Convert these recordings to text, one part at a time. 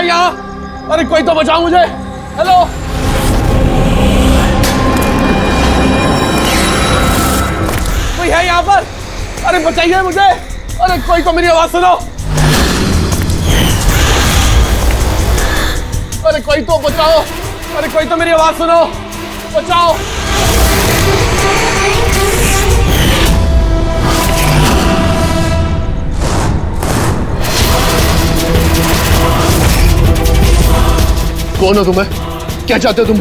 है यहाँ? अरे कोई तो बचाओ मुझे। हेलो, कोई है यहाँ पर? अरे बचाइए मुझे। अरे कोई तो मेरी आवाज सुनो। अरे कोई तो बचाओ। अरे कोई तो मेरी आवाज सुनो, बचाओ। कौन हो तुम्हें? क्या चाहते हो तुम?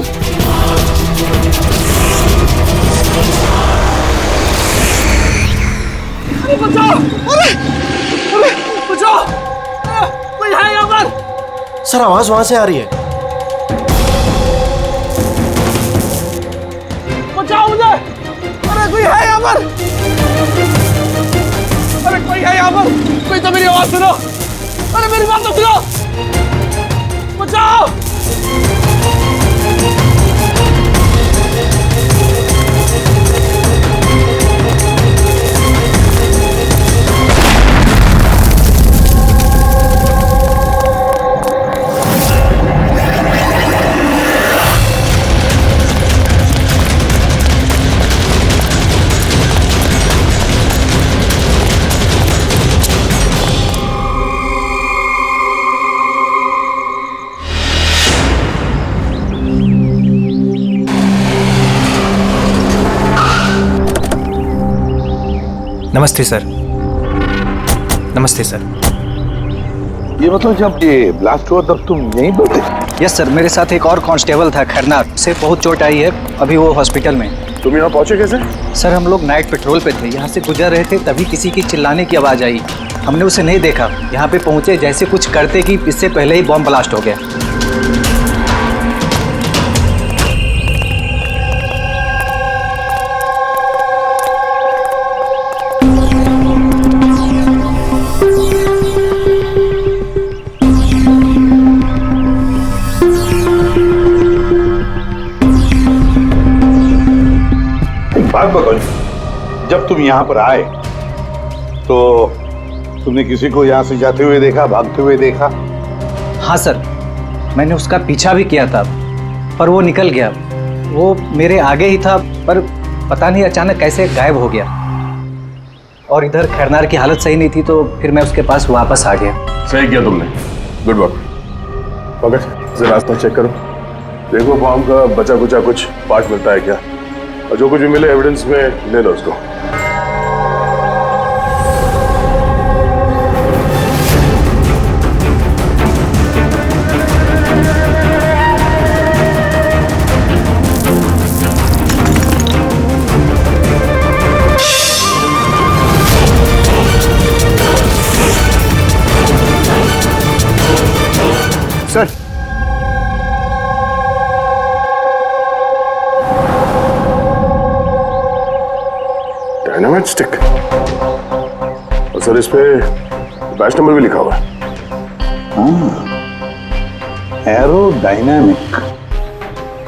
अरे बचाओ! अरे बचाओ! कोई है यहाँ पर? सर आवाज वहां से आ रही है। बचाओ मुझे! अरे कोई है यहाँ पर? अरे कोई है यहाँ पर? कोई तो मेरी आवाज सुनो। अरे मेरी बात तो सुनो। बचाओ! नमस्ते सर। नमस्ते सर। ये मतलब जब ये ब्लास्ट हुआ तब तुम यहीं पर थे? यस सर, मेरे साथ एक और कांस्टेबल था खरनार, उसे बहुत चोट आई है, अभी वो हॉस्पिटल में। तुम यहाँ पहुंचे कैसे? सर हम लोग नाइट पेट्रोल पे थे, यहाँ से गुजर रहे थे तभी किसी की चिल्लाने की आवाज़ आई। हमने उसे नहीं देखा, यहाँ पे पहुँचे जैसे कुछ करते कि इससे पहले ही बॉम्ब ब्लास्ट हो गया। बात बताओ, जब तुम यहाँ पर आए तो तुमने किसी को यहाँ से जाते हुए देखा, भागते हुए देखा? हाँ सर, मैंने उसका पीछा भी किया था पर वो निकल गया। वो मेरे आगे ही था पर पता नहीं अचानक कैसे गायब हो गया। और इधर खरनार की हालत सही नहीं थी तो फिर मैं उसके पास वापस आ गया। सही किया तुमने, गुड वर्क। पंकज जरा रास्ता चेक करो, देखो बॉम्ब का बचा कुचा कुछ पार्ट मिलता है क्या, और जो कुछ भी मिले एविडेंस में ले लो उसको। सर, डायनामाइट स्टिक, और सर इस पे बैच नंबर भी लिखा हुआ है। Arrow dynamic.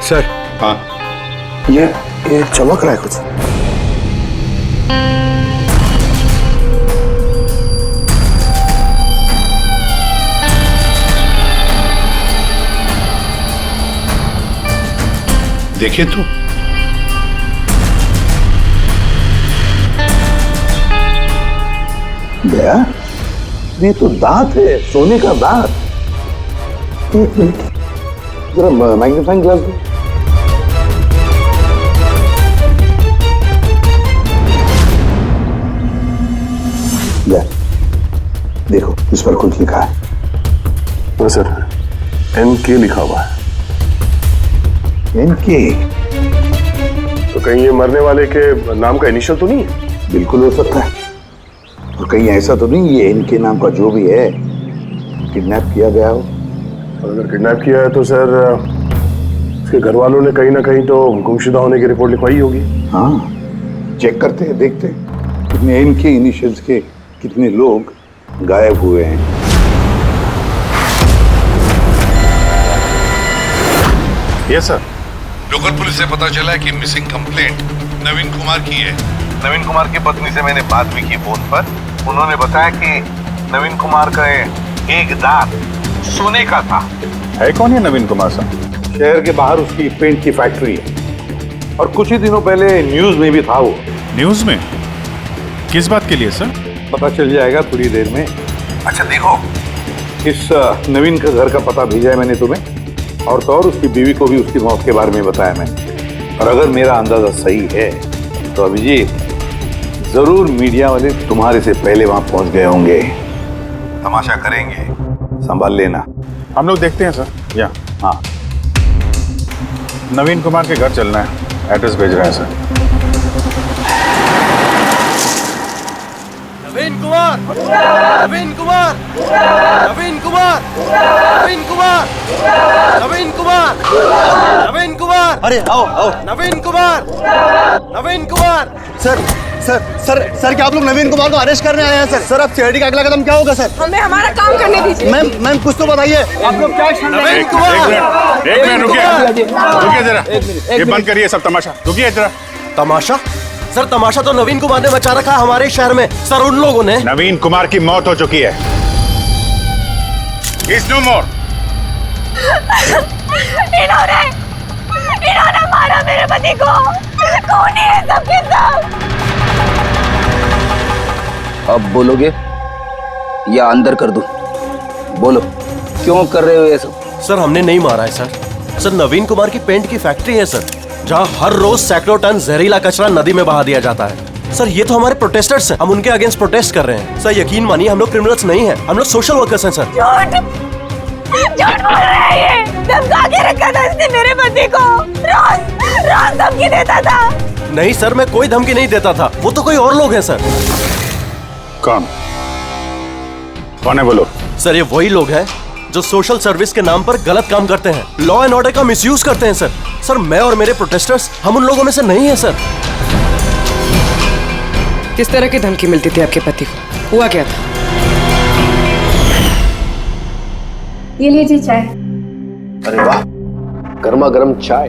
सर हाँ, ये चमक रहा है कुछ। देखिए तो। गया? ये तो दांत है, सोने का दांत। एक मिनट, जरा मैग्नीफाइंग ग्लास दो। देखो इस पर कुछ लिखा है। हाँ सर, NK लिखा हुआ है। NK? तो कहीं ये मरने वाले के नाम का इनिशियल तो नहीं है? बिल्कुल हो सकता है, और कहीं ऐसा तो नहीं ये NK नाम का जो भी है किडनैप किया गया हो। और अगर किडनैप किया है तो सर उसके घर वालों ने कहीं ना कहीं तो गुमशुदा होने की रिपोर्ट लिखवाई होगी। हाँ, चेक करते हैं, देखते हैं कितने NK इनिशियल्स के कितने लोग गायब हुए हैं। Yes sir. लोकल पुलिस से पता चला कि मिसिंग कंप्लेंट नवीन कुमार की है। नवीन कुमार की पत्नी से मैंने बात भी की फोन पर। उन्होंने बताया कि नवीन कुमार का एक दांत सोने का था। है कौन है नवीन कुमार साहब? शहर के बाहर उसकी पेंट की फैक्ट्री है और कुछ ही दिनों पहले न्यूज में भी था वो। न्यूज में? किस बात के लिए सर? पता चल जाएगा थोड़ी देर में। अच्छा देखो, इस नवीन का घर का पता भेजा है मैंने तुम्हें, और तो और उसकी बीवी को भी उसकी मौत के बारे में बताया मैंने। और अगर मेरा अंदाजा सही है तो अभिजीत जरूर मीडिया वाले तुम्हारे से पहले वहां पहुंच गए होंगे। तमाशा करेंगे। संभाल लेना। हम लोग देखते हैं सर। या हाँ, नवीन कुमार के घर चलना है, एड्रेस भेज रहे हैं सर। नवीन कुमार, नवीन कुमार, नवीन कुमार, नवीन कुमार, नवीन कुमार, नवीन कुमार। अरे आओ आओ। Naveen Kumar, Naveen Kumar. Sir sir sir sir क्या आप लोग नवीन कुमार को अरेस्ट करने आए हैं सर? सर अब सीआईडी का अगला कदम क्या होगा सर? हमें हमारा काम करने दीजिए। मैम मैम कुछ तो बताइए, आप लोग क्या एक्शन नवीन एक कुमार, मिनट रुकिए जरा, ये बंद करिए सब तमाशा। रुकिए जरा। तमाशा? सर तमाशा तो नवीन कुमार ने मचा रखा है हमारे शहर में। सर उन लोगों ने नवीन कुमार की मौत हो चुकी है। He's no more। इन्होंने मारा मेरे पति को। कौन है सबके सब? अब बोलोगे या अंदर कर दूं? बोलो, क्यों कर रहे हो ये सब? सर हमने नहीं मारा है सर। सर नवीन कुमार की पेंट की फैक्ट्री है सर, जहाँ हर रोज सैकड़ों टन जहरीला कचरा नदी में बहा दिया जाता है। सर ये तो हमारे प्रोटेस्टर्स हैं, हम उनके अगेंस्ट प्रोटेस्ट कर रहे हैं। सर यकीन मानिए हम लोग क्रिमिनल्स नहीं हैं, हम लोग सोशल वर्कर्स हैं सर। झूठ बोल रहा है ये। धमका के रखा था इसने मेरे पति को। रोज धमकी देता था। नहीं सर मैं कोई धमकी नहीं देता था, वो तो कोई और लोग हैं सर। कौन कौन है बोलो? सर ये वही लोग हैं जो सोशल सर्विस के नाम पर गलत काम करते हैं, लॉ एंड ऑर्डर का मिसयूज करते हैं सर। सर मैं और मेरे प्रोटेस्टर्स हम उन लोगों में से नहीं है सर। किस तरह की धमकी मिलती थी आपके पति को? हुआ क्या था? ये लीजिए चाय। अरे वाह, गर्मा गर्म चाय।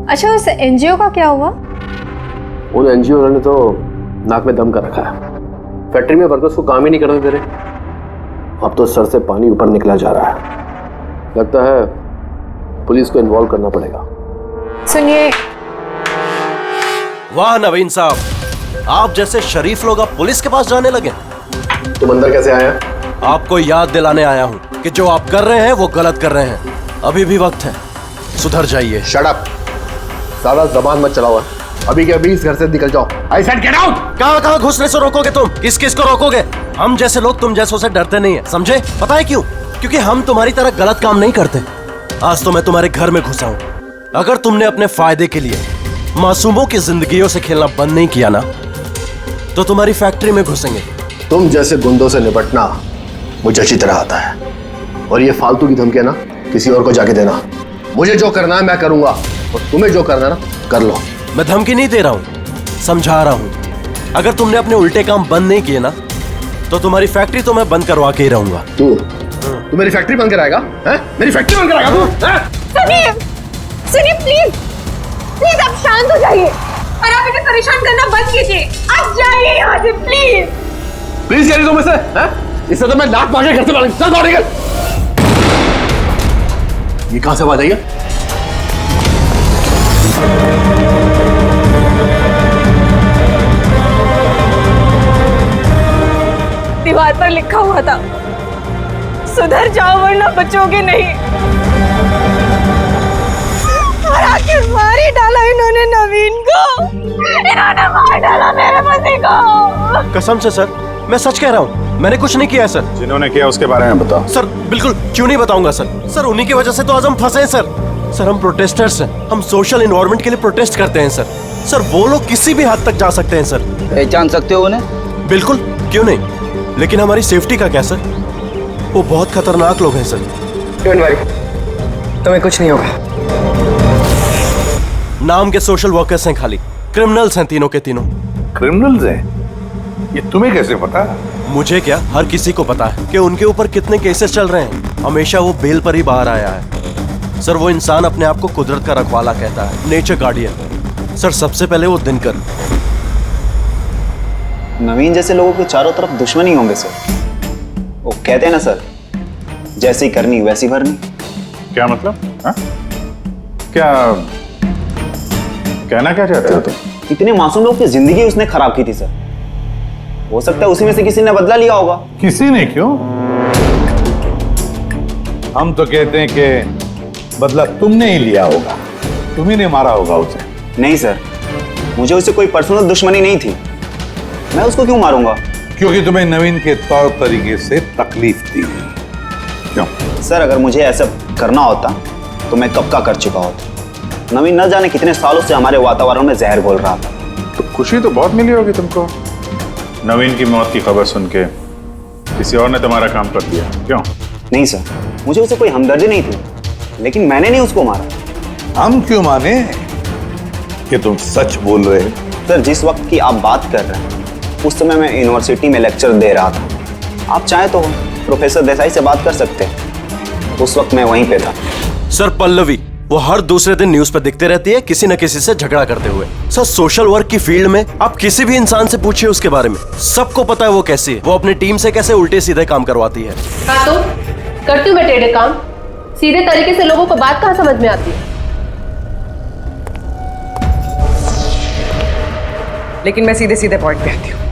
अच्छा उस एनजीओ का क्या हुआ? उन एनजीओ ने तो नाक में दम कर रखा है। फैक्ट्री में वर्कर्स को काम ही नहीं करने दे रहे। अब तो सर से पानी ऊपर निकला जा रहा है। लगता है पुलिस को इन्वॉल्व करना पड़ेगा। सुनिए। वाह नवीन साहब, आप जैसे शरीफ लोग अब पुलिस के पास जाने लगे। तुम अंदर कैसे आया? आपको याद दिलाने आया हूँ कि जो आप कर रहे हैं वो गलत कर रहे हैं। अभी भी वक्त है, सुधर जाइए। शट अप, ज्यादा जबान मत चलाओ। अभी के अभी इस घर से निकल जाओ। I said get out. कहाँ घुसने से रोकोगे तुम? किस किस को रोकोगे? हम जैसे लोग तुम जैसों से डरते नहीं है, समझे? पता है क्यों? क्योंकि हम तुम्हारी तरह गलत काम नहीं करते। आज तो मैं तुम्हारे घर में घुसा हूँ। अगर तुमने अपने फायदे के लिए मासूमों की जिंदगियों से खेलना बंद नहीं किया ना, तो तुम्हारी फैक्ट्री में घुसेंगे। तुम जैसे गुंडों से निपटना मुझे अच्छी तरह आता है, और ये फालतू की धमकियां ना किसी और को जाके देना। मुझे जो करना है मैं करूंगा, और तुम्हें जो करना है ना कर लो। मैं धमकी नहीं दे रहा हूँ, समझा रहा हूँ। अगर तुमने अपने उल्टे काम बंद नहीं किए ना, तो तुम्हारी फैक्ट्री तो मैं बंद करवा के ही रहूंगा। तू मेरी फैक्ट्री बंद कराएगा? मेरी फैक्ट्री बंद कराएगा तू? सुनिए, सुनिए प्लीज आप शांत हो जाइए और आप इन्हें परेशान करना बंद कीजिए। आप जाइए यहाँ से प्लीज। प्लीज कह रही तुम इसे? इससे तो मैं लात मार के घर से बाहर चल दौड़ निकल। ये कहां से आवाज आई है? दीवार पर लिखा हुआ था, सुधर जाओ वरना बचोगे नहीं। और आखिर मार ही डाला इन्होंने नवीन को। इन्होंने मार डाला मेरे पति को। कसम से सर, मैं सच कह रहा हूँ, मैंने कुछ नहीं किया है सर। जिन्होंने किया उसके बारे में बताओ। सर बिल्कुल क्यों नहीं बताऊंगा सर। सर उन्हीं की वजह से तो आज हम फंसे हैं सर। सर हम प्रोटेस्टर्स हैं, हम सोशल एनवायरनमेंट के लिए प्रोटेस्ट करते हैं सर। सर वो लोग किसी भी हद तक जा सकते हैं सर। पहचान सकते हो उन्हें? बिल्कुल, क्यों नहीं। लेकिन हमारी सेफ्टी का क्या सर? वो बहुत खतरनाक लोग हैं सर। डोंट वरी, तुम्हें कुछ नहीं होगा। नाम के सोशल वर्कर्स हैं खाली, क्रिमिनल्स हैं तीनों के तीनों। क्रिमिनल्स हैं? ये तुम्हें कैसे पता? मुझे क्या, हर किसी को पता है कि उनके ऊपर कितने केसेस चल रहे हैं। हमेशा वो बेल पर ही बाहर आया है सर। वो इंसान अपने आप को कुदरत का रखवाला कहता है, नेचर गार्डियन। सर सबसे पहले वो दिनकर। नवीन जैसे लोगों के चारों तरफ दुश्मनी होंगे सर। वो कहते हैं ना सर, जैसी करनी वैसी भरनी। क्या मतलब? हाँ? क्या कहना क्या चाहते हो तुम? इतने मासूम लोग की जिंदगी उसने खराब की थी सर। हो सकता है उसी में से किसी ने बदला लिया होगा। किसी ने क्यों? हम तो कहते हैं कि बदला तुमने ही लिया होगा, तुम्ही ने मारा होगा उसे। नहीं सर, मुझे उससे कोई पर्सनल दुश्मनी नहीं थी, मैं उसको क्यों मारूंगा? क्योंकि तुम्हें नवीन के तौर तरीके से तकलीफ दी। क्यों? सर अगर मुझे ऐसा करना होता तो मैं कब का कर चुका होता। नवीन न जाने कितने सालों से हमारे वातावरण में जहर घोल रहा था। तो खुशी तो बहुत मिली होगी तुमको। नवीन की मौत की खबर सुन के किसी और ने तुम्हारा काम कर दिया, क्यों? नहीं सर, मुझे उससे कोई हमदर्दी नहीं थी, लेकिन मैंने नहीं उसको मारा। हम क्यों माने कि तुम सच बोल रहे हो? सर जिस वक्त की आप बात कर रहे हैं उस समय मैं यूनिवर्सिटी में लेक्चर दे रहा था। आप चाहे तो प्रोफेसर देसाई से बात कर सकते हैं, उस वक्त मैं वहीं पे था। सर पल्लवी वो हर दूसरे दिन न्यूज पे दिखते रहती है किसी न किसी से झगड़ा करते हुए। सर सोशल वर्क की फील्ड में आप किसी भी इंसान से पूछिए उसके बारे में, सबको पता है वो कैसी है, वो अपनी टीम से कैसे उल्टे सीधे काम करवाती है। हाँ तो करती हूँ मैं टेढ़े काम, सीधे तरीके से लोगों को बात कहाँ समझ में आती है। लेकिन मैं सीधे सीधे पॉइंट पे आती हूँ।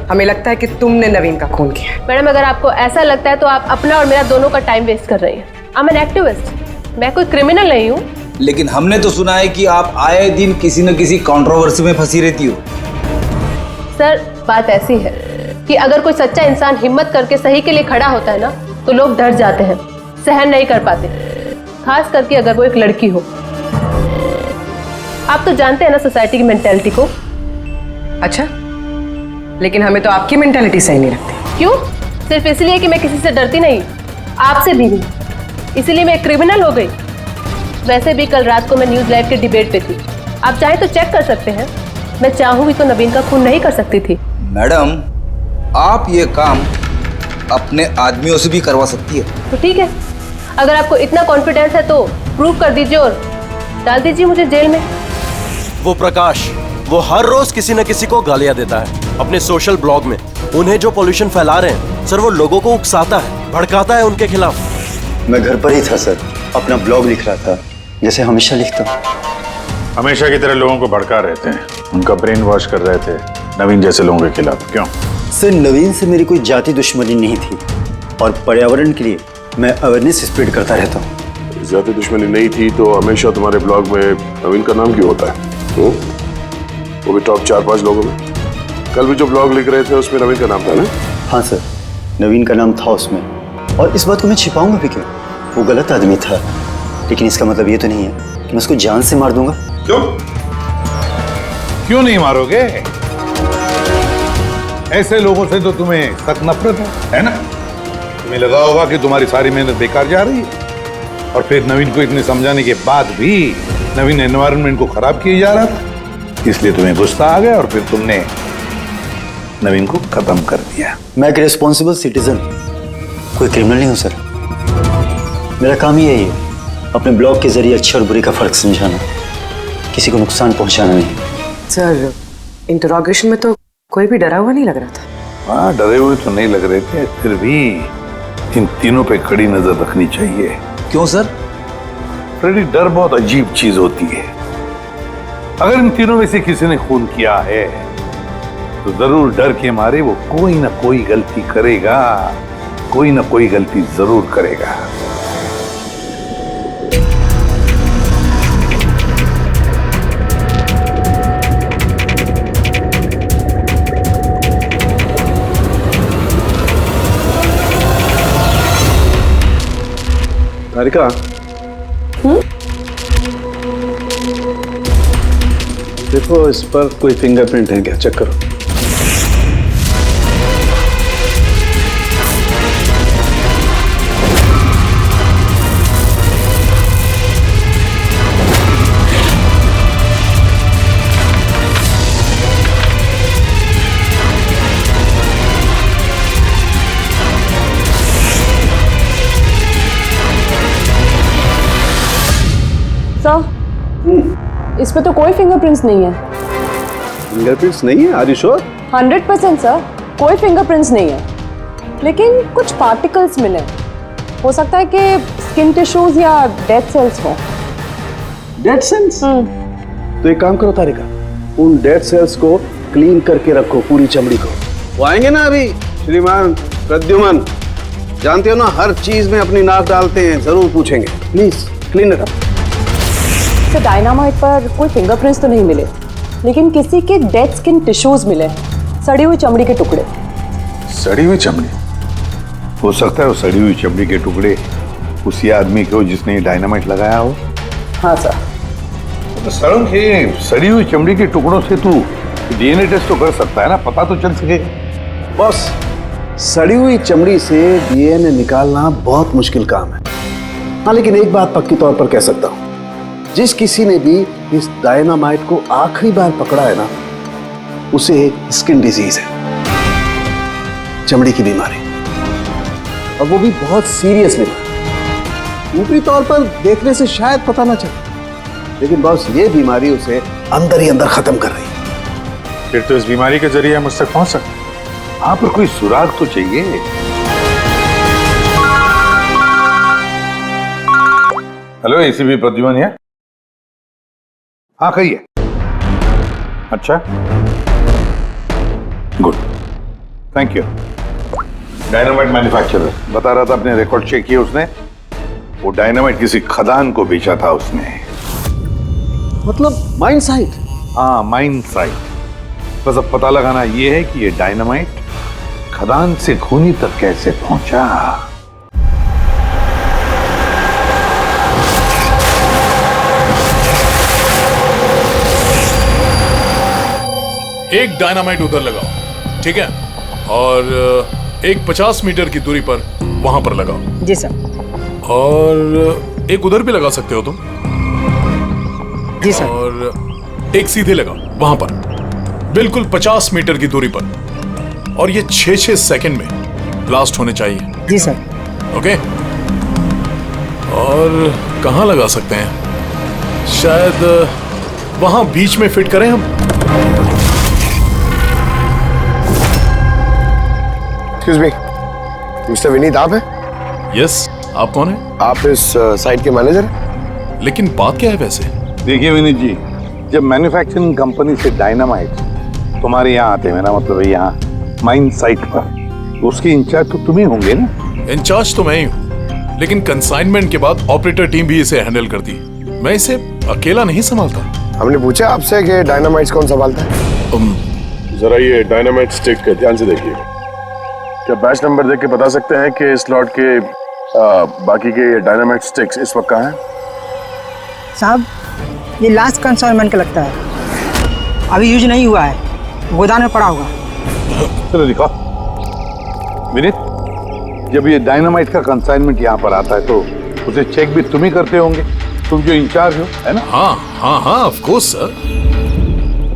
हमें लगता है कि तुमने नवीन का खून किया है। मैडम अगर आपको ऐसा लगता है तो आप अपना और मेरा दोनों का टाइम वेस्ट कर रही हैं। आई एम एन एक्टिविस्ट, मैं कोई क्रिमिनल नहीं हूँ। लेकिन हमने तो सुना है कि आप आए दिन किसी न किसी कंट्रोवर्सी में फंसी रहती हो। सर बात ऐसी है कि अगर कोई सच्चा इंसान हिम्मत करके सही के लिए खड़ा होता है ना तो लोग डर जाते हैं, सहन नहीं कर पाते, खास करके अगर वो एक लड़की हो। आप तो जानते हैं ना सोसाइटी की मेंटेलिटी को। अच्छा, लेकिन हमें तो आपकी मेंटालिटी सही नहीं लगती। क्यों? सिर्फ इसलिए कि मैं किसी से डरती नहीं, आपसे भी नहीं, इसीलिए मैं क्रिमिनल हो गई। वैसे भी कल रात को मैं न्यूज लाइव के डिबेट पे थी, आप चाहे तो चेक कर सकते हैं। मैं चाहूंगी तो नवीन का खून नहीं कर सकती थी। मैडम आप ये काम अपने आदमियों से भी करवा सकती है। तो ठीक है, अगर आपको इतना कॉन्फिडेंस है तो प्रूव कर दीजिए और डाल दीजिए मुझे जेल में। वो प्रकाश वो हर रोज किसी न किसी को गालियां देता है अपने सोशल ब्लॉग में। उन्हें जो पोल्यूशन फैला रहे हैं सर वो लोगों को उकसाता है, भड़काता है उनके खिलाफ। मैं घर पर ही था सर, अपना ब्लॉग लिख रहा था जैसे हमेशा लिखता हूँ। हमेशा की तरह लोगों को भड़का रहते हैं, उनका ब्रेन वॉश कर रहे थे नवीन जैसे लोगों के खिलाफ। क्यों? सर नवीन से मेरी कोई जाति दुश्मनी नहीं थी और पर्यावरण के लिए मैं अवेयरनेस स्प्रेड करता रहता हूँ। ज्यादा दुश्मनी नहीं थी तो हमेशा तुम्हारे ब्लॉग में नवीन का नाम क्यों होता है? वो भी टॉप 4-5 लोगों में। कल भी जो ब्लॉग लिख रहे थे उसमें नवीन का नाम था ना? हाँ सर, नवीन का नाम था उसमें, और इस बात को मैं छिपाऊंगा भी क्यों? वो गलत आदमी था, लेकिन इसका मतलब ये तो नहीं है कि मैं उसको जान से मार दूंगा। क्यों? क्यों नहीं मारोगे? ऐसे लोगों से तो तुम्हें सख्त नफरत है ना? तुम्हें लगा होगा कि तुम्हारी सारी मेहनत बेकार जा रही है, और फिर नवीन को इतने समझाने के बाद भी नवीन एनवायरनमेंट को खराब किए जा रहा था, इसलिए तुम्हें गुस्सा आ गया और फिर तुमने नवीन को खत्म कर दिया। मैं एक रिस्पॉन्सिबल सिटीजन, कोई क्रिमिनल नहीं हूँ सर। मेरा काम ही यही है, अपने ब्लॉग के जरिए अच्छे और बुरे का फर्क समझाना, किसी को नुकसान पहुंचाना नहीं। सर इंटरोगेशन में तो कोई भी डरा हुआ नहीं लग रहा था। हाँ डरे हुए तो नहीं लग रहे थे, फिर भी इन तीनों पे कड़ी नजर रखनी चाहिए। क्यों सर? फ्रेडी डर बहुत अजीब चीज होती है। अगर इन तीनों में से किसी ने खून किया है तो जरूर डर के मारे वो कोई ना कोई गलती करेगा, कोई ना कोई गलती जरूर करेगा। हारिका, देखो इस पर कोई फिंगरप्रिंट है क्या, चेक करो। इस पे तो कोई फिंगरप्रिंट्स नहीं है। फिंगरप्रिंट्स नहीं है? Are you sure? 100% सर, कोई फिंगरप्रिंट्स नहीं है, लेकिन कुछ पार्टिकल्स मिले हो सकता है कि स्किन टिश्यूज या डेड सेल्स हो। Dead cells? तो एक काम करो तारिका, उन डेड सेल्स को क्लीन करके रखो, पूरी चमड़ी को। वो आएंगे ना अभी श्रीमान प्रद्युमन, जानते हो ना हर चीज में अपनी नाक डालते हैं, जरूर पूछेंगे। Please clean it up. तो डायनामाइट पर कोई फिंगरप्रिंट्स तो नहीं मिले, लेकिन किसी के डेड स्किन टिश्यूज मिले, सड़ी हुई चमड़ी के टुकड़े। सड़ी हुई चमड़ी? हो सकता है वो सड़ी हुई चमड़ी के टुकड़े उसी आदमी को जिसने ये डायनामाइट लगाया हो। हाँ सर। तो सड़ी हुई चमड़ी के टुकड़ों से तू डीएनए टेस्ट तो कर सकता है ना, पता तो चल सकेगा। बॉस, सड़ी हुई चमड़ी से डीएनए निकालना बहुत मुश्किल काम है। हाँ, लेकिन एक बात पक्की तौर पर कह सकता हूं, जिस किसी ने भी इस डायनामाइट को आखिरी बार पकड़ा है ना, उसे स्किन डिजीज है, चमड़ी की बीमारी, और वो भी बहुत सीरियस बीमारी। ऊपरी तौर पर देखने से शायद पता ना चले, लेकिन बॉस ये बीमारी उसे अंदर ही अंदर खत्म कर रही है। फिर तो इस बीमारी के जरिए हम उस तक पहुंच सकते हैं। हाँ, पर कोई सुराग तो चाहिए। हेलो, एसीपी प्रद्युमन है? हाँ, कहिए। अच्छा, good, thank you. Dynamite manufacturer बता रहा था, अपने रिकॉर्ड चेक किए उसने, वो डायनामाइट किसी खदान को बेचा था उसने। मतलब माइन साइट? हाँ, माइन साइट। बस अब पता लगाना ये है कि ये डायनामाइट खदान से खूनी तक कैसे पहुंचा। एक डायनामाइट उधर लगाओ, ठीक है, और एक 50 मीटर की दूरी पर वहां पर लगाओ। जी सर। और एक उधर भी लगा सकते हो तुम। जी सर। और एक सीधे लगाओ वहां पर, बिल्कुल 50 मीटर की दूरी पर, और ये 6-6 सेकंड में ब्लास्ट होने चाहिए। जी सर। ओके। और कहां लगा सकते हैं? शायद वहां बीच में फिट करें हम। एक्सक्यूज मी, मिस्टर विनीत आप हैं? यस, आप कौन हैं? आप इस साइट के मैनेजर हैं? लेकिन बात क्या है वैसे? देखिए विनीत जी, जब मैन्युफैक्चरिंग कंपनी से डायनामाइट तुम्हारे यहाँ आते हैं, मेरा मतलब है यहाँ माइन साइट पर, उसकी इंचार्ज तो तुम ही होंगे ना? इंचार्ज तो मैं ही हूँ, लेकिन कंसाइनमेंट के बाद ऑपरेटर टीम भी इसे हैंडल करती है। मैं इसे अकेला नहीं संभालता। हमने पूछा आपसे कि डायनामाइट्स कौन संभालता है? जरा ये डायनामाइट स्टिक ध्यान से देखिए। क्या बैच नंबर देख के बता सकते हैं कि इस लॉट के बाकी के डायनामाइट स्टिक्स इस वक्त कहाँ हैं? साहब, ये लास्ट कंसाइनमेंट का लगता है, अभी यूज नहीं हुआ है, गोदाम में पड़ा होगा। चलो दिखाओ। विनीत, जब ये डायनामाइट का कंसाइनमेंट यहाँ पर आता है तो उसे चेक भी तुम ही करते होंगे, तुम जो इंचार्ज हो, है ना? हाँ हाँ हाँ, ऑफ कोर्स सर।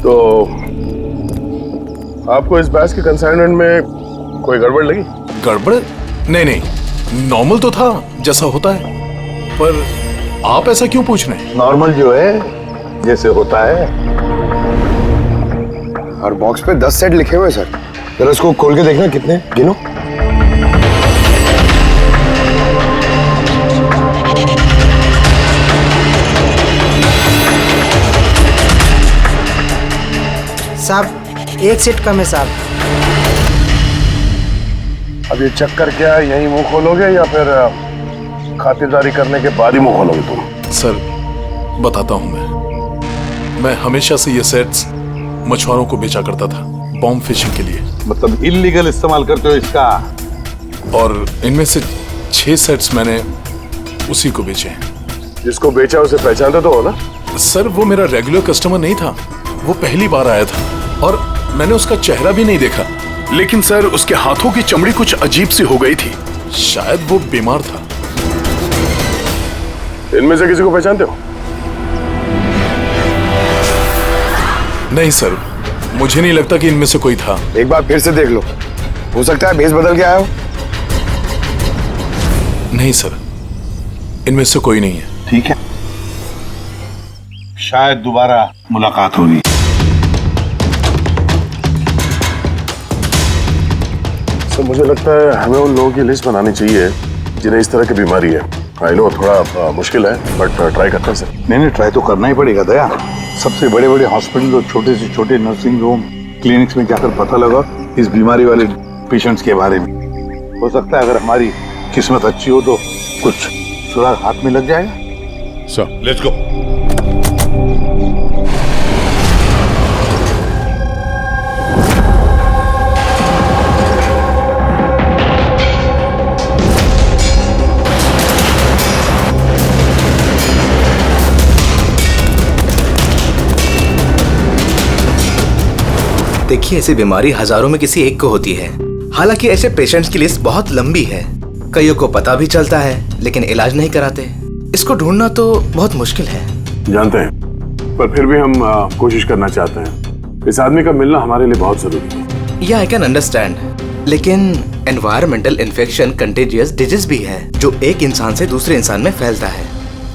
तो आपको इस बैच के कंसाइनमेंट में कोई गड़बड़ लगी? गड़बड़? नहीं नहीं, नॉर्मल तो था जैसा होता है, पर आप ऐसा क्यों पूछ रहे हैं? नॉर्मल जो है जैसे होता है। और बॉक्स पे 10 सेट लिखे हुए सर, जरा इसको खोल के देखना कितने, गिनो। साहब, एक सेट कम है साहब। अब ये चक्कर क्या है, यही मुंह खोलोगे या फिर खातिरदारी करने के बाद ही मुंह खोलोगे तुम? सर बताता हूं, मैं हमेशा से ये सेट्स मछुआरों को बेचा करता था, बॉम्ब फिशिंग के लिए। मतलब इल्लीगल इस्तेमाल करते हो इसका? और इनमें से 6 सेट्स मैंने उसी को बेचे हैं। जिसको बेचा उसे पहचानते तो हो ना? सर वो मेरा रेगुलर कस्टमर नहीं था, वो पहली बार आया था और मैंने उसका चेहरा भी नहीं देखा। लेकिन सर उसके हाथों की चमड़ी कुछ अजीब सी हो गई थी। शायद वो बीमार था। इनमें से किसी को पहचानते हो? नहीं सर, मुझे नहीं लगता कि इनमें से कोई था। एक बार फिर से देख लो, हो सकता है भेस बदल के आया हो। नहीं सर, इनमें से कोई नहीं है। ठीक है, शायद दोबारा मुलाकात होगी। सर मुझे लगता है हमें उन लोगों की लिस्ट बनानी चाहिए जिन्हें इस तरह की बीमारी है। आई नो थोड़ा मुश्किल है, बट ट्राई करते हैं सर। नहीं, ट्राई तो करना ही पड़ेगा दया। सबसे बड़े बड़े हॉस्पिटल और छोटे से छोटे नर्सिंग होम, क्लिनिक्स में जाकर पता लगा इस बीमारी वाले पेशेंट्स के बारे में। हो सकता है अगर हमारी किस्मत अच्छी हो तो कुछ सुराग हाथ में लग जाएगा। Sir let's go. देखिए, ऐसी बीमारी हजारों में किसी एक को होती है। हालांकि ऐसे पेशेंट्स की लिस्ट बहुत लंबी है। कईयों को पता भी चलता है लेकिन इलाज नहीं कराते। इसको ढूंढना तो बहुत मुश्किल है। जानते हैं, पर फिर भी हम कोशिश करना चाहते हैं। इस आदमी का मिलना हमारे लिए बहुत जरूरी है। या आई कैन अंडरस्टैंड, लेकिन एनवायरमेंटल इन्फेक्शन कंटेजियस डिजीज भी है जो एक इंसान से दूसरे इंसान में फैलता है,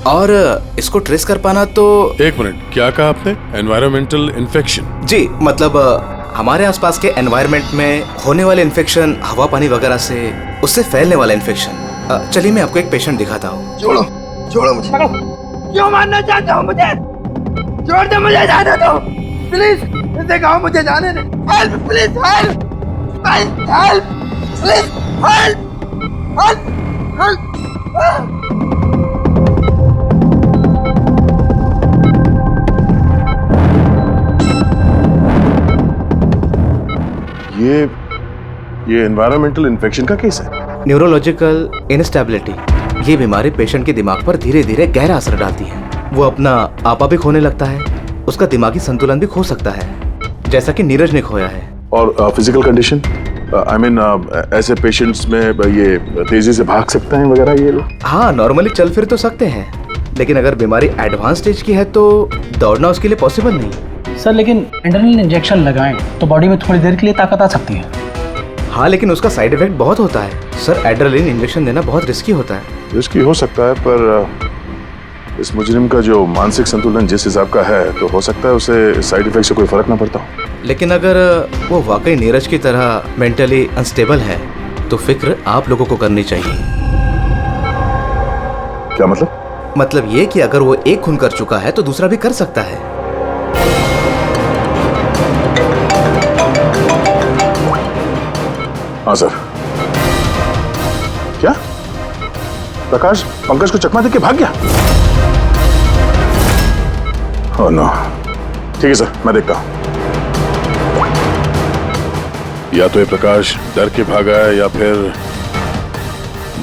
और इसको ट्रेस कर पाना तो। एक मिनट, क्या कहा आपने? Environmental infection? जी, मतलब हमारे आसपास के एनवायरनमेंट में होने वाले इन्फेक्शन, हवा पानी वगैरह से उससे फैलने वाला इन्फेक्शन। चलिए मैं आपको एक पेशेंट दिखाता हूँ। छोड़ो छोड़ो मुझे। क्यों मारना चाहता हूँ मुझे? छोड़ दे मुझे, जाने दो प्लीज। दिखाओ मुझे, जाने दे। Help please, help help please, help help help. ये एनवायरमेंटल इन्फेक्शन का केस है। न्यूरोलॉजिकल इनस्टेबिलिटी, ये बीमारी पेशेंट के दिमाग पर धीरे धीरे गहरा असर डालती है। वो अपना आपा भी खोने लगता है, उसका दिमागी संतुलन भी खो सकता है, जैसा कि नीरज ने खोया है। और फिजिकल कंडीशन, आई मीन ऐसे पेशेंट्स में ये तेजी से भाग सकते हैं वगैरह ये लोग? हाँ, नॉर्मली चल फिर तो सकते हैं, लेकिन अगर बीमारी एडवांस स्टेज की है तो दौड़ना उसके लिए पॉसिबल नहीं। सर लेकिन एड्रेनलिन इंजेक्शन लगाएं तो बॉडी में थोड़ी देर के लिए ताकत आ सकती है। हाँ, लेकिन उसका साइड इफेक्ट बहुत होता है सर। एड्रेनलिन इंजेक्शन देना बहुत रिस्की होता है। रिस्की हो सकता है, पर इस मुजरिम का जो मानसिक संतुलन जिस हिसाब का है, तो हो सकता है उसे साइड इफेक्ट से कोई फर्क ना पड़ता हो। लेकिन अगर वो वाकई नीरज की तरह मेंटली अनस्टेबल है तो फिक्र आप लोगों को करनी चाहिए। क्या मतलब? मतलब ये कि अगर वो एक खून कर चुका है तो दूसरा भी कर सकता है। हाँ सर। क्या प्रकाश पंकज को चकमा देके भाग गया? Oh no. ठीक है सर, मैं देखता हूं। या तो ये प्रकाश डर के भागा है या फिर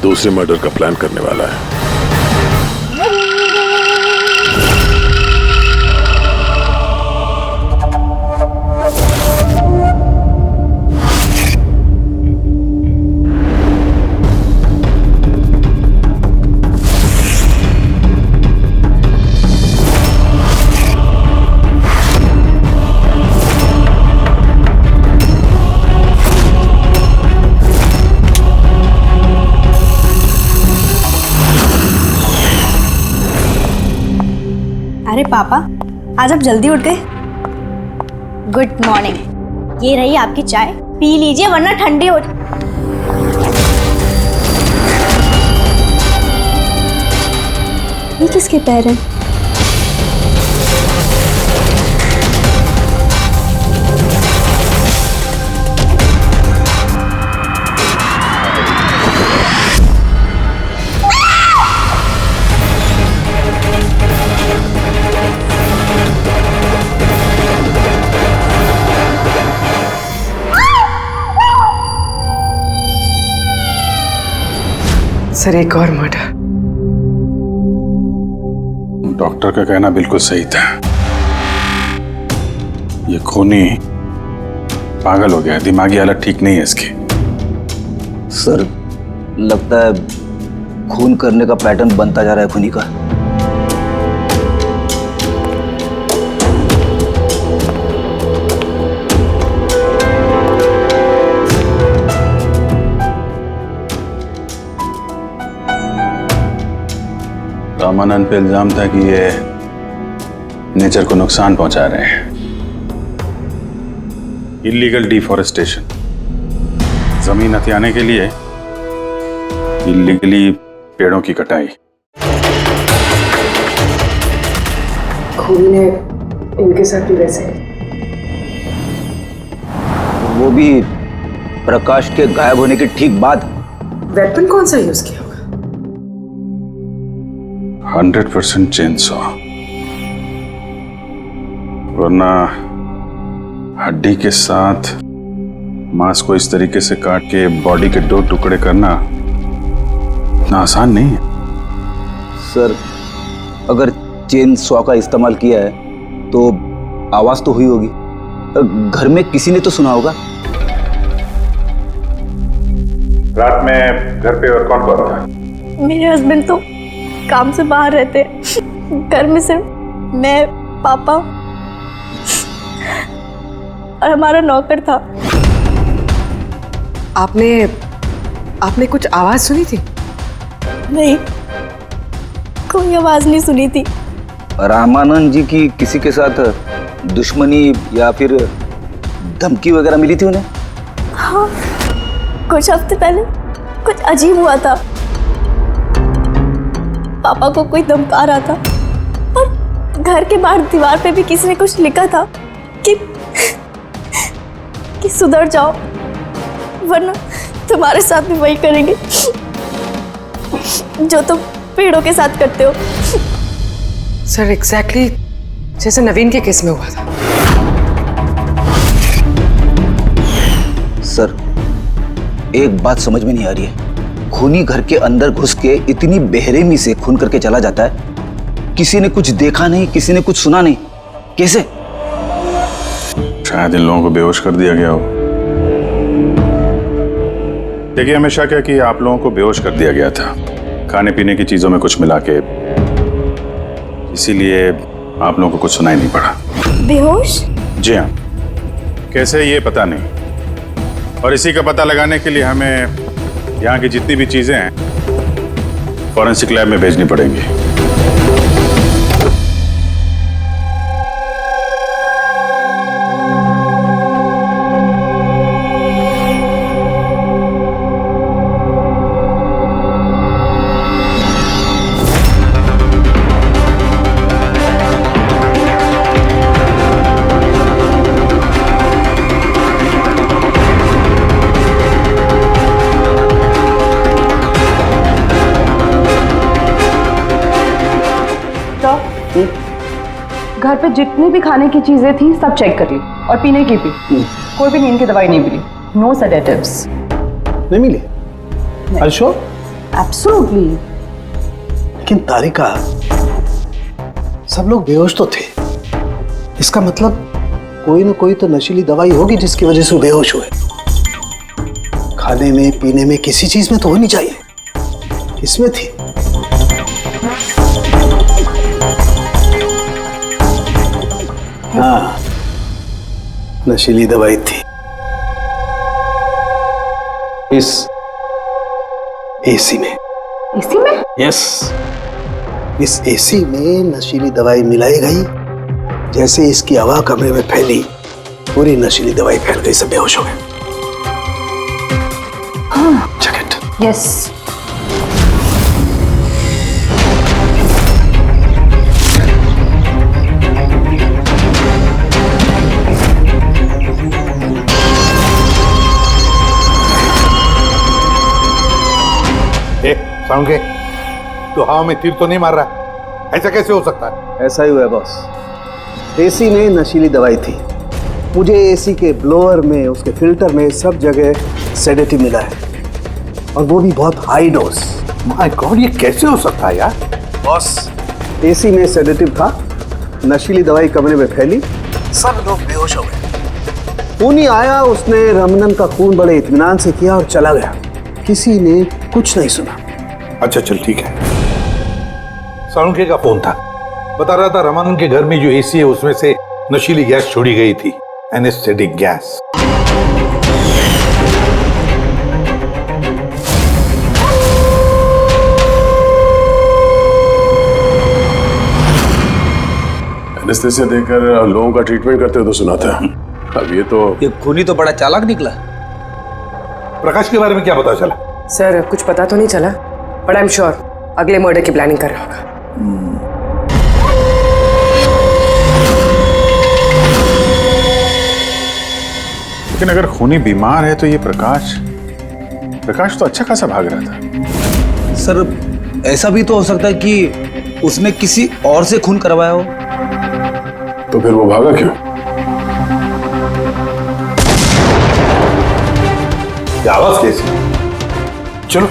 दूसरे मर्डर का प्लान करने वाला है। अरे पापा, आज आप जल्दी उठ गए। Good morning. ये रही आपकी चाय, पी लीजिए वरना ठंडी हो। ये किसके पैर हैं? सर, एक और मर्डर। डॉक्टर का कहना बिल्कुल सही था। ये खूनी पागल हो गया, दिमागी हालत ठीक नहीं है इसकी। सर, लगता है खून करने का पैटर्न बनता जा रहा है खूनी का। रामानंद पे इल्जाम था कि ये नेचर को नुकसान पहुंचा रहे हैं। इलीगल डिफॉरेस्टेशन, जमीन हथियाने के लिए इलीगली पेड़ों की कटाई। खूनी ने इनके साथ भी वैसे वो भी प्रकाश के गायब होने के ठीक बाद। वेपन कौन सा यूज किया होगा? 100% चेनसॉ, वरना हड्डी के साथ मांस को इस तरीके से काट के बॉडी के 2 टुकड़े करना इतना आसान नहीं है। सर, अगर चेन सॉ का इस्तेमाल किया है तो आवाज तो हुई होगी, घर में किसी ने तो सुना होगा। रात में घर पे और कौन कौन था? मेरे हस्बैंड तो काम से बाहर रहते हैं। घर में सिर्फ मैं, पापा और हमारा नौकर था। आपने कुछ आवाज सुनी थी? नहीं, कोई आवाज नहीं सुनी थी। रामानंद जी की किसी के साथ दुश्मनी या फिर धमकी वगैरह मिली थी उन्हें? हाँ, कुछ हफ्ते पहले कुछ अजीब हुआ था। पापा को कोई धमका रहा था और घर के बाहर दीवार पे भी किसी ने कुछ लिखा था कि सुधर जाओ वरना तुम्हारे साथ भी वही करेंगे जो तुम पेड़ों के साथ करते हो। सर, एग्जैक्टली जैसे नवीन के केस में हुआ था। सर, एक बात समझ में नहीं आ रही है। खूनी घर के अंदर घुस के इतनी बेरहमी से खून करके चला जाता है, किसी ने कुछ देखा नहीं, किसी ने कुछ सुना नहीं, कैसे? शायद इन लोगों को बेहोश कर दिया गया हो। देखिए, हमेशा क्या कि आप लोगों को बेहोश कर दिया गया था, खाने पीने की चीजों में कुछ मिला के, इसीलिए आप लोगों को कुछ सुनाई नहीं पड़ा। बेहोश? जी हाँ, कैसे ये पता नहीं, और इसी का पता लगाने के लिए हमें यहाँ की जितनी भी चीजें हैं फॉरेंसिक लैब में भेजनी पड़ेंगी। घर पे जितनी भी खाने की चीजें थी सब चेक कर ली और पीने की भी। कोई भी नींद की दवाई नहीं मिली। No sedatives. नहीं मिली? श्योर? एब्सोल्युटली। लेकिन तारिका, सब लोग बेहोश तो थे, इसका मतलब कोई ना कोई तो नशीली दवाई होगी जिसकी वजह से वो बेहोश हुए। खाने में पीने में किसी चीज में तो होनी चाहिए, इसमें थी। हाँ, नशीली दवाई थी। इस एसी में। एसी में? यस, इस एसी में नशीली दवाई मिलाई गई। जैसे इसकी हवा कमरे में फैली, पूरी नशीली दवाई फैल गई, सब बेहोश हो गए। हाँ, चेक इट। यस। साउंगे, तो हवा में तीर तो नहीं मार रहा? ऐसा कैसे हो सकता है? ऐसा ही हुआ है बॉस। एसी में नशीली दवाई थी। मुझे एसी के ब्लोअर में, उसके फिल्टर में, सब जगह सेडेटिव मिला है, और वो भी बहुत हाई डोज। माय गॉड, ये कैसे हो सकता है यार? बॉस, एसी में सेडेटिव था, नशीली दवाई कमरे में फैली, सब लोग बेहोश हो गए। खूनी आया, उसने रमनन का खून बड़े इत्मीनान से किया और चला गया। किसी ने कुछ नहीं सुना। अच्छा चल ठीक है। साळुंखे का फोन था, बता रहा था रमानंद के घर में जो एसी है उसमें से नशीली गैस छोड़ी गई थी, एनेस्थेटिक गैस। एनेस्थेसिया देकर लोगों का ट्रीटमेंट करते हो तो सुना था। अब ये खूनी तो बड़ा चालाक निकला। प्रकाश के बारे में क्या पता चला? सर कुछ पता तो नहीं चला, बट आई एम श्योर अगले मर्डर की प्लानिंग कर रहा होगा। लेकिन अगर खूनी बीमार है तो ये प्रकाश तो अच्छा खासा भाग रहा था। सर ऐसा भी तो हो सकता है कि उसने किसी और से खून करवाया हो। तो फिर वो भागा क्यों? ये आवाज कैसी? चलो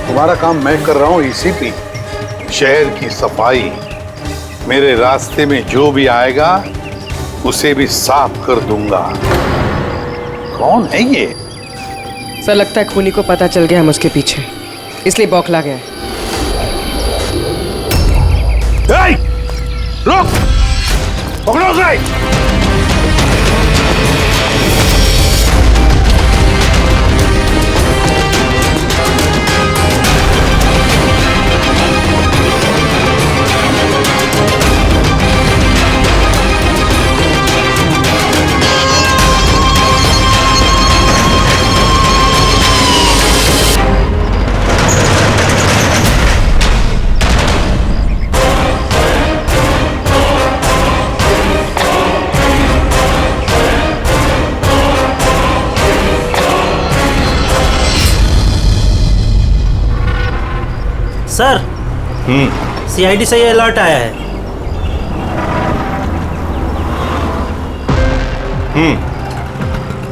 तुम्हारा काम मैं कर रहा हूं ईसीपी, शहर की सफाई। मेरे रास्ते में जो भी आएगा उसे भी साफ कर दूंगा। कौन है ये? सर लगता है खूनी को पता चल गया हम उसके पीछे, इसलिए बौखला गया है। रुक! पकड़ो उसे! सर, सीआईडी से ये अलर्ट आया है।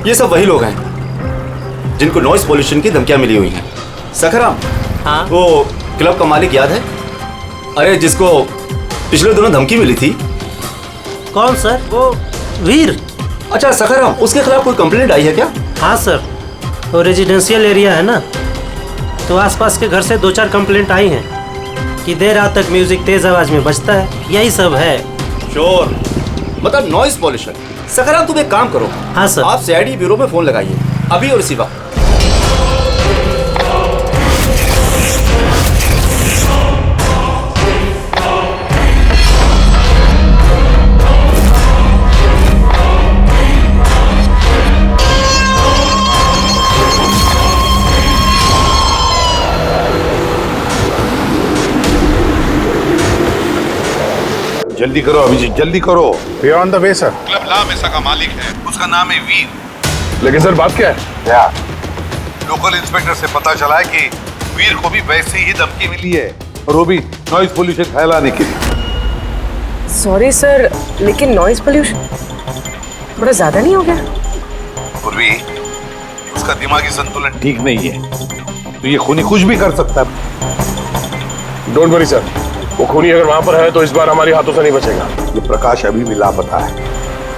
ये सब वही लोग हैं जिनको नॉइस पॉल्यूशन की धमकियां मिली हुई हैं। सखराम, हाँ? वो क्लब का मालिक याद है? अरे जिसको पिछले दिनों धमकी मिली थी। कौन सर? वो वीर। अच्छा सखराम, उसके खिलाफ कोई कंप्लेंट आई है क्या? हाँ सर, वो रेजिडेंशियल एरिया है ना, तो आसपास के घर से 2-4 कंप्लेंट आई हैं कि देर रात तक म्यूजिक तेज आवाज में बजता है, यही सब है। शोर मतलब नॉइस पॉल्यूशन। सखराम तुम एक काम करो। हाँ सर। आप सीआईडी ब्यूरो में फोन लगाइए अभी और इसी वक्त। जल्दी करो अभिजीत, जल्दी करो। We are on the way sir. Club La Mesa का मालिक है, उसका नाम है वीर। लेकिन सर बात क्या है? क्या? लोकल इंस्पेक्टर से पता चला है कि वीर को भी वैसे ही धमकी मिली है, और वो भी नॉइज पोल्यूशन फैलाने के लिए। सॉरी सर, लेकिन नॉइज पोल्यूशन थोड़ा ज्यादा नहीं हो गया? पूर्वी, उसका दिमागी संतुलन ठीक नहीं है, तो ये खूनी कुछ भी कर सकता है। डोंट वरी सर, वो खूनी अगर वहां पर है तो इस बार हमारे हाथों से नहीं बचेगा। ये प्रकाश अभी भी लापता है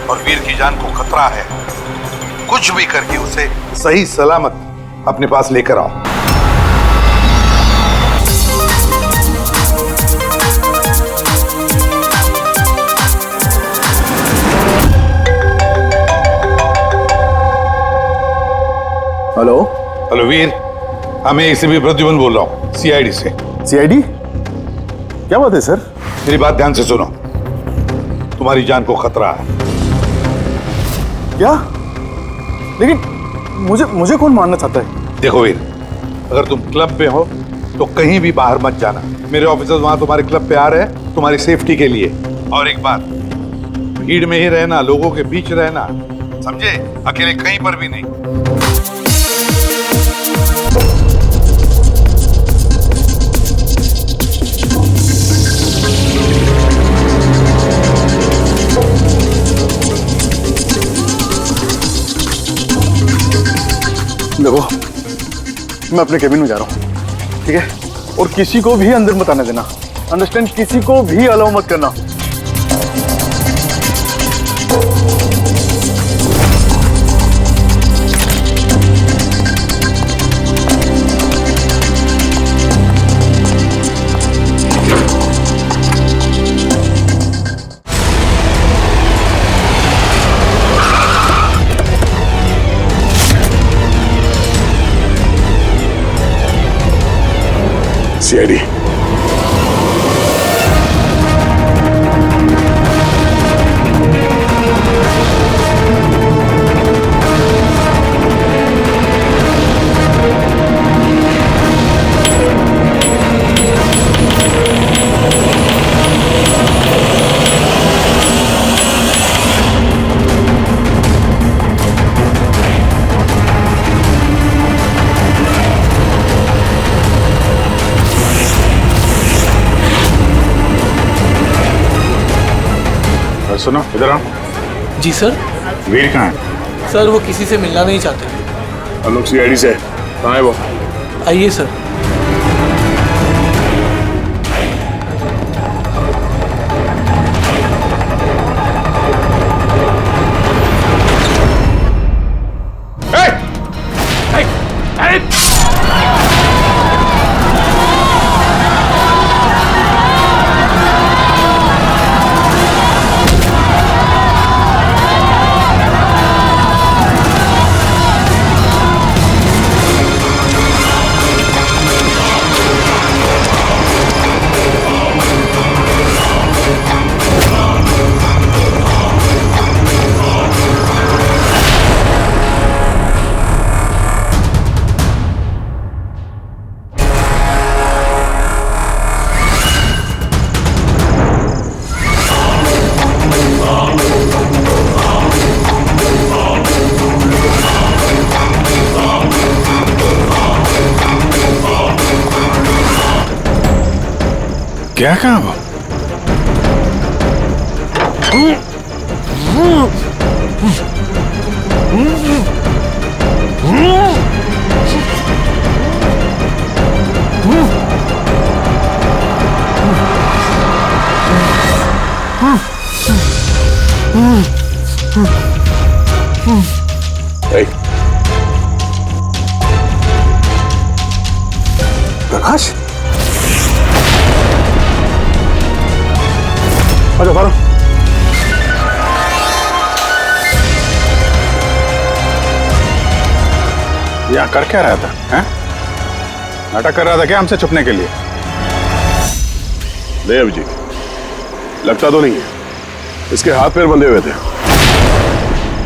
और वीर की जान को खतरा है। कुछ भी करके उसे सही सलामत अपने पास लेकर आओ। हेलो हेलो वीर, मैं एसीपी प्रद्युमन बोल रहा हूँ, सीआईडी से। सीआईडी? क्या बात है सर? मेरी बात ध्यान से सुनो, तुम्हारी जान को खतरा है। क्या? लेकिन मुझे कौन मारना चाहता है? देखो वीर, अगर तुम क्लब पे हो तो कहीं भी बाहर मत जाना। मेरे ऑफिसर्स वहां तुम्हारे क्लब पे आ रहे हैं तुम्हारी सेफ्टी के लिए। और एक बात, भीड़ में ही रहना, लोगों के बीच रहना, समझे? अकेले कहीं पर भी नहीं। देखो, मैं अपने केबिन में जा रहा हूँ, ठीक है? और किसी को भी अंदर मत आने देना, अंडरस्टैंड? किसी को भी अलाउ मत करना। सीआईडी। सुनो इधर आओ। जी सर। वीर कहाँ है? सर वो किसी से मिलना नहीं चाहते। हम लोग सीआईडी से। कहाँ है वो? आइए सर। क्या कहा वो? प्रकाश, अरे बारो। यहाँ कर क्या रहा था? हैं? नाटक कर रहा था क्या हमसे छुपने के लिए? नहीं अभिजीत, लगता तो नहीं है। इसके हाथ पैर बंधे हुए थे।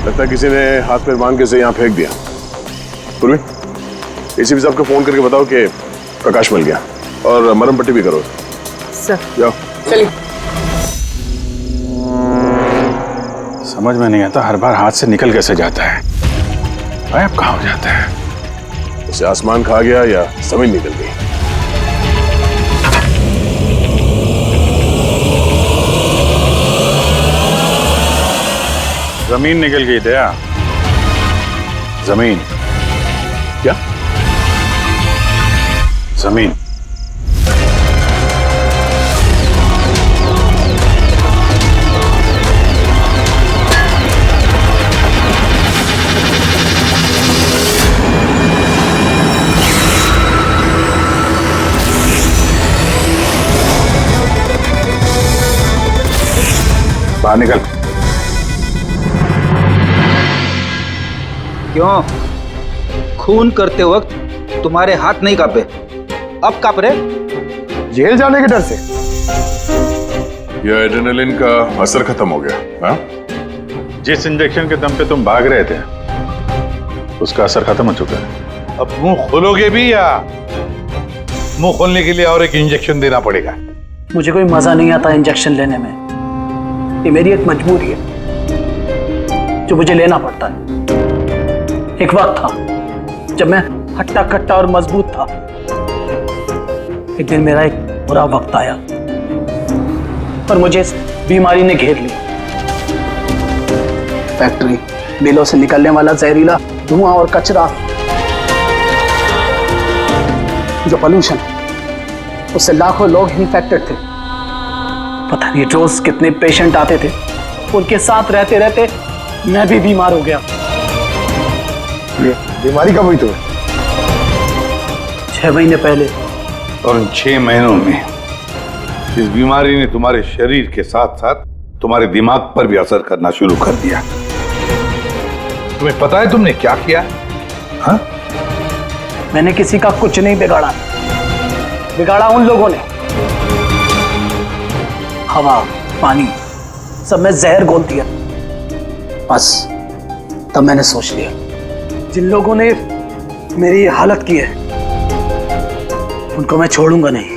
लगता है किसी ने हाथ पैर बांध के इसे यहाँ फेंक दिया। पूर्वी, एसीपी साहब को फोन करके बताओ कि प्रकाश मिल गया और मरहम पट्टी भी करो। सर जाओ। चलिए। समझ में नहीं आता, हर बार हाथ से निकल कैसे जाता है। गायब कहाँ हो जाता है? उसे आसमान खा गया या जमीन निकल गई। जमीन निकल गई दया। जमीन क्या? जमीन। बाहर निकल। क्यों? खून करते वक्त तुम्हारे हाथ नहीं कांपे, अब कांप रहे? जेल जाने के डर से? यह एड्रेनलिन का असर खत्म हो गया। हाँ? जिस इंजेक्शन के दम पे तुम भाग रहे थे उसका असर खत्म हो चुका है। अब मुंह खोलोगे भी या मुंह खोलने के लिए और एक इंजेक्शन देना पड़ेगा? मुझे कोई मजा नहीं आता इंजेक्शन लेने में। ये मेरी एक मजबूरी है जो मुझे लेना पड़ता है। एक वक्त था जब मैं हट्टा कट्टा और मजबूत था। एक दिन मेरा एक बुरा वक्त आया पर मुझे इस बीमारी ने घेर लिया। फैक्ट्री, मिलों से निकलने वाला जहरीला धुआं और कचरा, जो पोल्यूशन, उससे लाखों लोग इन्फेक्टेड थे। पता नहीं रोज कितने पेशेंट आते थे। उनके साथ रहते रहते मैं भी बीमार हो गया। बीमारी कब हुई तुम्हें? 6 महीने पहले। और उन 6 महीनों में इस बीमारी ने तुम्हारे शरीर के साथ साथ तुम्हारे दिमाग पर भी असर करना शुरू कर दिया। तुम्हें पता है तुमने क्या किया? हाँ? मैंने किसी का कुछ नहीं बिगाड़ा। बिगाड़ा उन लोगों ने। हवा, पानी सब में जहर घोल दिया। बस तब मैंने सोच लिया, जिन लोगों ने मेरी ये हालत की है उनको मैं छोड़ूंगा नहीं,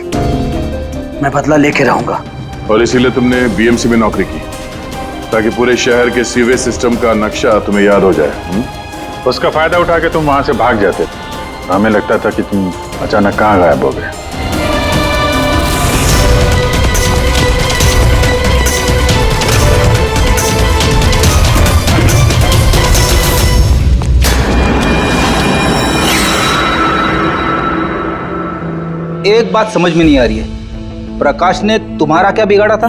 मैं बदला लेके रहूंगा। और इसीलिए तुमने बीएमसी में नौकरी की, ताकि पूरे शहर के सीवेज सिस्टम का नक्शा तुम्हें याद हो जाए। उसका फायदा उठा के तुम वहां से भाग जाते थे। हमें लगता था कि तुम अचानक कहाँ गायब हो गए। एक बात समझ में नहीं आ रही है, प्रकाश ने तुम्हारा क्या बिगाड़ा था?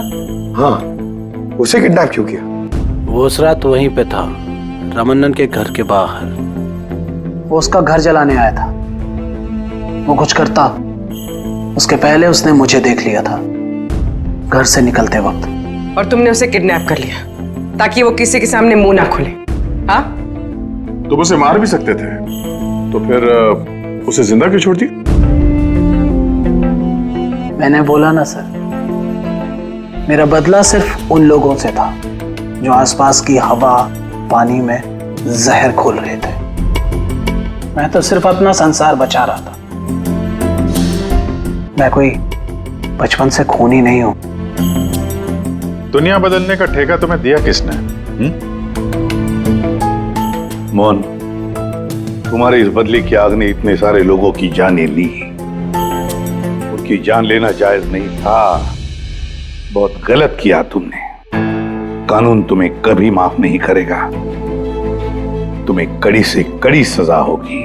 हाँ, उसे किडनैप क्यों किया? वो उस रात वहीं पे था, रमन्नन के घर के बाहर। वो उसका घर जलाने आया था। वो कुछ करता उसके पहले उसने मुझे देख लिया था घर से निकलते वक्त। और तुमने उसे किडनैप कर लिया ताकि वो किसी के सामने मुंह ना खोले। हाँ, तुम उसे मार भी सकते थे, तो फिर उसे जिंदा क्यों छोड़ दिया? मैंने बोला ना सर, मेरा बदला सिर्फ उन लोगों से था जो आसपास की हवा, पानी में जहर घोल रहे थे। मैं तो सिर्फ अपना संसार बचा रहा था। मैं कोई बचपन से खूनी नहीं हूं। दुनिया बदलने का ठेका तुम्हें दिया किसने? मोहन, तुम्हारे इस बदले की आग ने इतने सारे लोगों की जानें ली। उनकी जान लेना जायज नहीं था। बहुत गलत किया तुमने। कानून तुम्हें कभी माफ नहीं करेगा। तुम्हें कड़ी से कड़ी सजा होगी।